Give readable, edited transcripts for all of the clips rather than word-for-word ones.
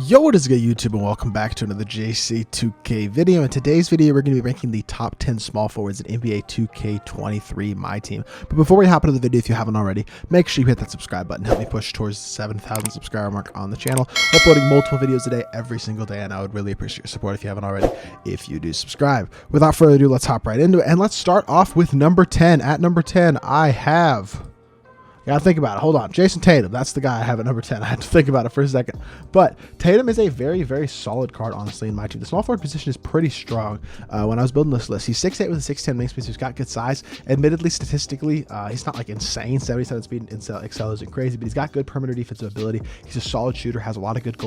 Yo, what is good, YouTube, and welcome back to another JC2K video. In today's video, we're going to be ranking the top 10 small forwards in NBA 2K23 MyTEAM. But before we hop into the video, if you haven't already, make sure you hit that subscribe button. Help me push towards the 7,000 subscriber mark on the channel. Uploading multiple videos a day, every single day, and I would really appreciate your support if you haven't already, if you do subscribe. Without further ado, let's hop right into it, and let's start off with number 10. At number 10, I have... Gotta think about it. Hold on. Jason Tatum. That's the guy I have at number 10. I had to think about it for a second. But Tatum is a very, very solid card, honestly, in my team. The small forward position is pretty strong. When I was building this list, he's 6'8 with a 6'10 wingspan, so he's got good size. Admittedly, statistically, he's not like insane. 77 speed and excel isn't crazy, but he's got good perimeter defensive ability. He's a solid shooter, has a lot of good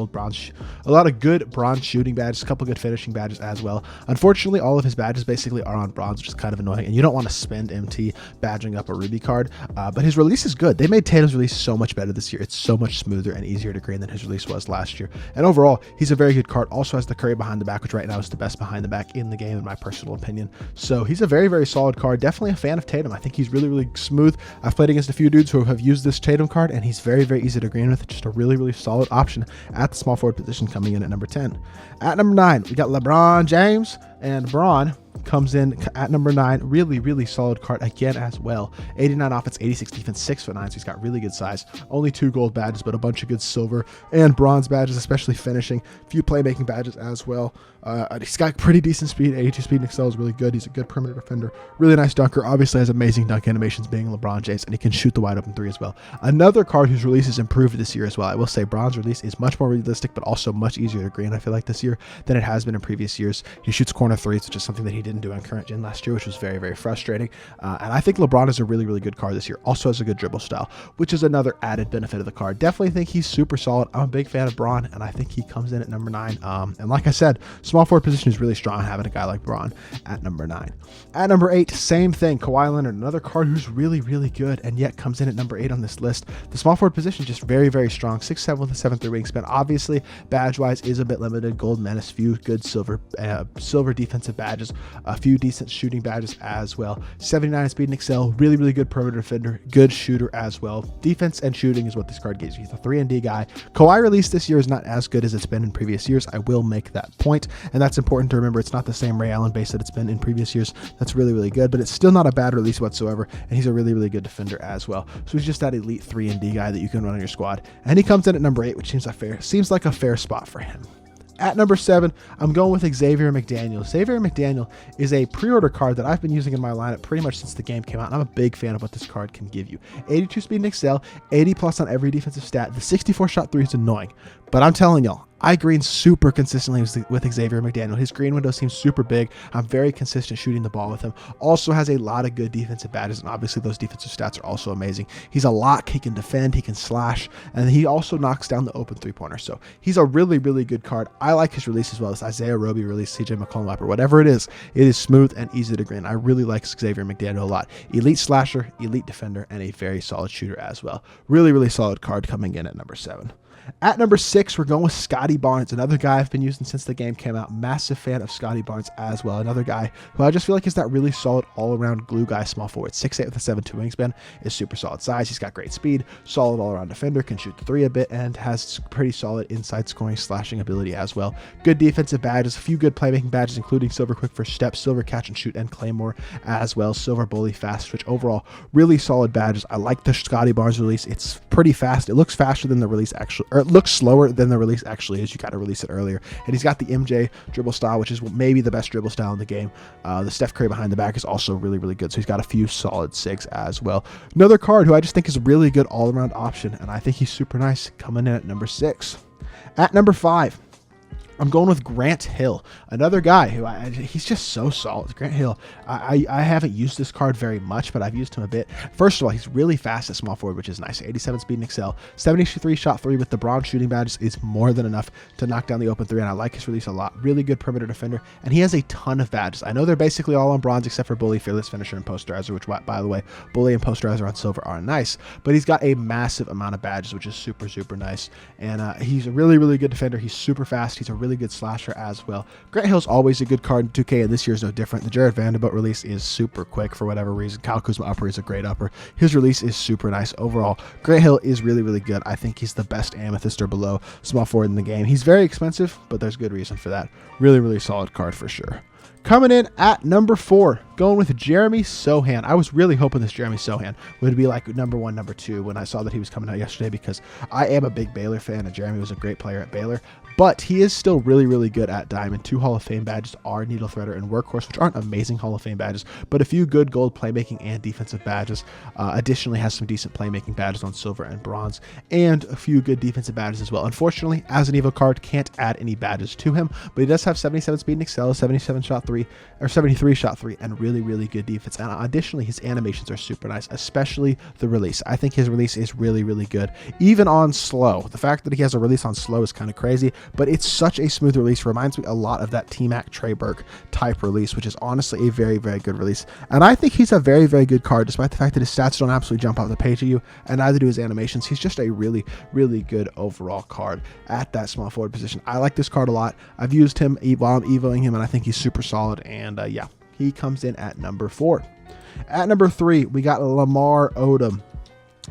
bronze shooting badges, a couple good finishing badges as well. Unfortunately, all of his badges basically are on bronze, which is kind of annoying, and you don't want to spend MT badging up a Ruby card, but his release is good. They made Tatum's release so much better this year. It's so much smoother and easier to green than his release was last year. And overall, he's a very good card. Also has the Curry behind the back, which right now is the best behind the back in the game, in my personal opinion. So he's a very, very solid card. Definitely a fan of Tatum. I think he's really, really smooth. I've played against a few dudes who have used this Tatum card, and he's very, very easy to green with. Just a really, really solid option at the small forward position, coming in at number 10. At number 9, we got LeBron James, and Braun comes in at number 9. Really, really solid card again as well. 89 offense, 86 defense, 6'9", so he's got really good size. Only 2 gold badges, but a bunch of good silver and bronze badges, especially finishing. Few playmaking badges as well. He's got pretty decent speed. 82 speed and excel is really good. He's a good perimeter defender. Really nice dunker. Obviously has amazing dunk animations, being LeBron James, and he can shoot the wide open 3 as well. Another card whose release is improved this year as well. I will say Braun's release is much more realistic, but also much easier to green, I feel like, this year than it has been in previous years. He shoots corner 3s, which is something that he didn't do on current gen last year, which was very, very frustrating. And I think LeBron is a really, really good card this year. Also has a good dribble style, which is another added benefit of the card. Definitely think he's super solid. I'm a big fan of Braun, and I think he comes in at number 9. And like I said, small forward position is really strong, having a guy like Braun at number 9. At number 8, same thing. Kawhi Leonard, another card who's really, really good, and yet comes in at number 8 on this list. The small forward position just very, very strong. 6'7 with a 7'3 wingspan. Obviously, badge-wise is a bit limited. Gold menace, few good silver defensive badges, a few decent shooting badges as well. 79 speed and excel. Really, really good perimeter defender. Good shooter as well. Defense and shooting is what this card gives you. He's a 3-and-D guy. Kawhi release this year is not as good as it's been in previous years. I will make that point, and that's important to remember. It's not the same Ray Allen base that it's been in previous years. That's really, really good, but it's still not a bad release whatsoever, and he's a really, really good defender as well. So he's just that elite 3-and-D guy that you can run on your squad, and he comes in at number 8, which seems like a fair spot for him. At number 7, I'm going with Xavier McDaniel. Xavier McDaniel is a pre-order card that I've been using in my lineup pretty much since the game came out, and I'm a big fan of what this card can give you. 82 speed and excel, 80 plus on every defensive stat. The 64 shot 3 is annoying, but I'm telling y'all, I green super consistently with Xavier McDaniel. His green window seems super big. I'm very consistent shooting the ball with him. Also has a lot of good defensive badges, and obviously those defensive stats are also amazing. He's a lock, he can defend, he can slash, and he also knocks down the open 3-pointer. So he's a really, really good card. I like his release as well. This Isaiah Roby release, CJ McCollum or whatever it is smooth and easy to green. I really like Xavier McDaniel a lot. Elite slasher, elite defender, and a very solid shooter as well. Really, really solid card coming in at number 7. At number 6, we're going with Scotty Barnes, another guy I've been using since the game came out. Massive fan of Scotty Barnes as well. Another guy who I just feel like is that really solid all-around glue guy, small forward. 6'8 with a 7'2 wingspan, is super solid size. He's got great speed, solid all-around defender, can shoot the 3 a bit, and has pretty solid inside scoring slashing ability as well. Good defensive badges, a few good playmaking badges, including silver quick first step, silver catch and shoot, and claymore as well. Silver bully, fast switch. Overall, really solid badges. I like the Scotty Barnes release. It's pretty fast. It looks faster than the release actually, or it looks slower than the release actually is. You got to release it earlier. And he's got the MJ dribble style, which is maybe the best dribble style in the game. The Steph Curry behind the back is also really, really good. So he's got a few solid sigs as well. Another card who I just think is a really good all-around option, and I think he's super nice, coming in at number 6. At number 5, I'm going with Grant Hill, another guy who he's just so solid. Grant Hill, I haven't used this card very much, but I've used him a bit. First of all, he's really fast at small forward, which is nice. 87 speed and excel. 73 shot 3 with the bronze shooting badges is more than enough to knock down the open 3, and I like his release a lot. Really good perimeter defender, and he has a ton of badges. I know they're basically all on bronze except for Bully, Fearless Finisher, and Posterizer, which, by the way, Bully and Posterizer on silver are nice, but he's got a massive amount of badges, which is super, super nice. And he's a really, really good defender. He's super fast. He's a really really good slasher as well. Grant Hill's always a good card in 2K, and this year's no different. The Jared Vanderbilt release is super quick for whatever reason. Kyle Kuzma upper is a great upper. His release is super nice overall. Grant Hill is really, really good. I think he's the best amethyst or below small forward in the game. He's very expensive, but there's good reason for that. Really, really solid card for sure. Coming in at number 4, going with Jeremy Sohan. I was really hoping this Jeremy Sohan would be like number 1, number 2 when I saw that he was coming out yesterday, because I am a big Baylor fan and Jeremy was a great player at Baylor. But he is still really, really good at Diamond. 2 Hall of Fame badges are Needle Threader and Workhorse, which aren't amazing Hall of Fame badges, but a few good gold playmaking and defensive badges. Additionally, has some decent playmaking badges on Silver and Bronze, and a few good defensive badges as well. Unfortunately, as an Evo card, can't add any badges to him, but he does have 77 speed and excel, 77 shot 3, or 73 shot 3, and really, really good defense. And additionally, his animations are super nice, especially the release. I think his release is really, really good, even on slow. The fact that he has a release on slow is kind of crazy, but it's such a smooth release. Reminds me a lot of that T-Mac Trey Burke type release, which is honestly a very, very good release. And I think he's a very, very good card, despite the fact that his stats don't absolutely jump off the page at you, and neither do his animations. He's just a really, really good overall card at that small forward position. I like this card a lot. I've used him while I'm evoing him, and I think he's super solid. And yeah, he comes in at number 4. At number 3, we got Lamar Odom,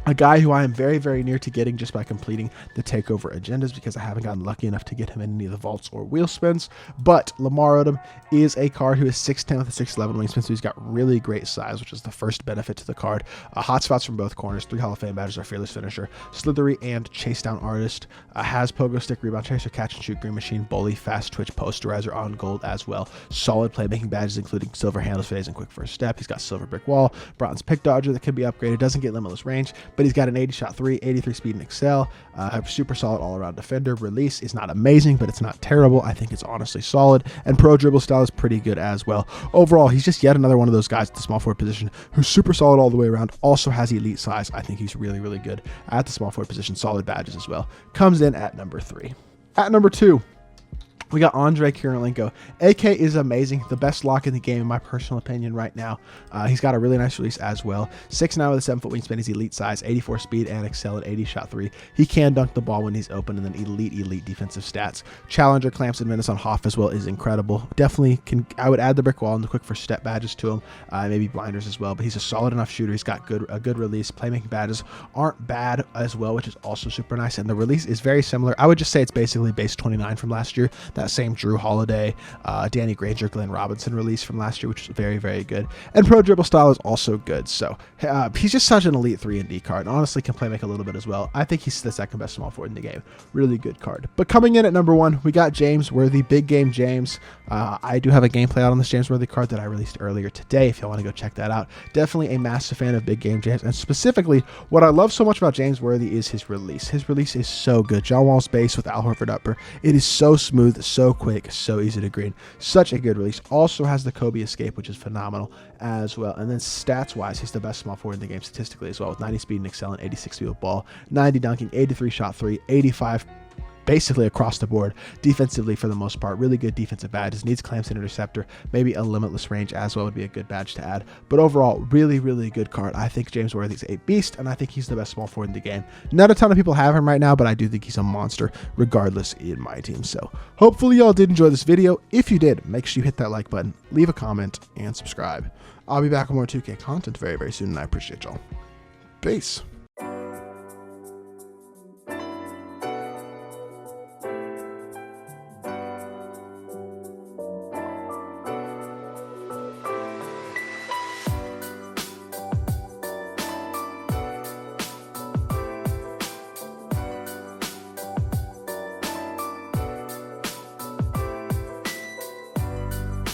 a guy who I am very, very near to getting just by completing the takeover agendas, because I haven't gotten lucky enough to get him in any of the vaults or wheel spins. But Lamar Odom is a card who is 6'10 with a 6'11 wingspan, so he's got really great size, which is the first benefit to the card. Hot spots from both corners. 3 Hall of Fame badges are Fearless Finisher, Slithery, and Chase Down Artist. Has Pogo Stick, Rebound Chaser, Catch and Shoot, Green Machine, Bully, Fast Twitch, Posterizer on gold as well. Solid playmaking badges, including Silver Handles Phase and Quick First Step. He's got Silver Brick Wall, Bronze Pick Dodger that can be upgraded. Doesn't get Limitless Range, but he's got an 80 shot 3, 83 speed and excel. Super solid all-around defender. Release is not amazing, but it's not terrible. I think it's honestly solid. And pro dribble style is pretty good as well. Overall, he's just yet another one of those guys at the small forward position who's super solid all the way around. Also has elite size. I think he's really, really good at the small forward position. Solid badges as well. Comes in at number 3. At number 2, we got Andre Kirilenko. AK is amazing. The best lock in the game, in my personal opinion, right now. He's got a really nice release as well. 6'9 with a 7-foot wingspan. He's elite size, 84 speed, and excel at 80 shot 3. He can dunk the ball when he's open, and then elite defensive stats. Challenger, clamps, and menace on Hoff as well is incredible. Definitely can. I would add the brick wall and the quick first step badges to him. Maybe blinders as well. But he's a solid enough shooter. He's got a good release. Playmaking badges aren't bad as well, which is also super nice. And the release is very similar. I would just say it's basically base 29 from last year. That same Drew Holiday, Danny Granger, Glenn Robinson release from last year, which is very, very good. And pro dribble style is also good. So he's just such an elite 3-and-D card. And honestly, can play make a little bit as well. I think he's the second best small forward in the game. Really good card. But coming in at number 1, we got James Worthy, big game James. I do have a gameplay out on this James Worthy card that I released earlier today, if y'all want to go check that out. Definitely a massive fan of big game James. And specifically, what I love so much about James Worthy is his release. His release is so good. John Wall's base with Al Horford upper. It is so smooth, so quick, so easy to green. Such a good release. Also has the Kobe escape, which is phenomenal as well. And then stats wise, he's the best small forward in the game statistically as well, with 90 speed and excel and 86 speed with ball, 90 dunking, 83 shot 3, 85 basically across the board defensively for the most part. Really good defensive badges. Needs clamps and interceptor. Maybe a limitless range as well would be a good badge to add. But overall, really, really good card. I think James Worthy's a beast, and I think he's the best small forward in the game. Not a ton of people have him right now, but I do think he's a monster regardless in my team. So hopefully y'all did enjoy this video. If you did, make sure you hit that like button, leave a comment, and subscribe. I'll be back with more 2K content very, very soon, and I appreciate y'all. Peace.